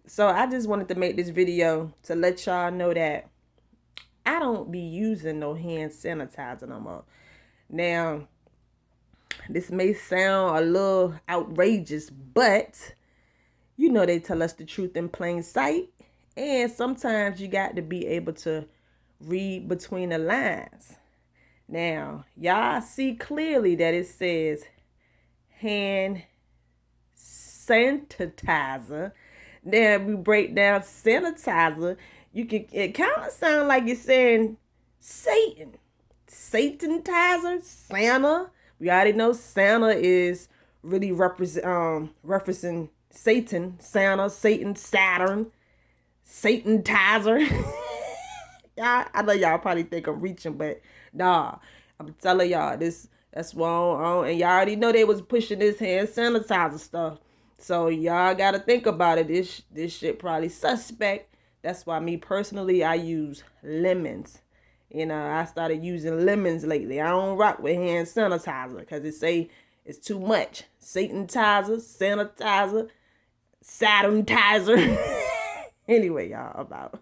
So I just wanted to make this video to let y'all know that I don't be using no hand sanitizer no more. Now, this may sound a little outrageous, but you know they tell us the truth in plain sight. And sometimes you got to be able to read between the lines. Now, y'all see clearly that it says hand sanitizer. Now, if we break down sanitizer, it kind of sound like you're saying Satan. Satanizer, Santa. We already know Santa is really referencing Satan, Santa, Satan, Saturn, Satanizer. Y'all, I know y'all probably think I'm reaching, but nah, I'm telling y'all that's wrong. And y'all already know they was pushing this hand sanitizer stuff. So y'all gotta think about it. This shit probably suspect. That's why me personally, I use lemons. I started using lemons lately. I don't rock with hand sanitizer because it say it's too much. Satanizer, sanitizer, Saturnizer. Anyway, y'all, about.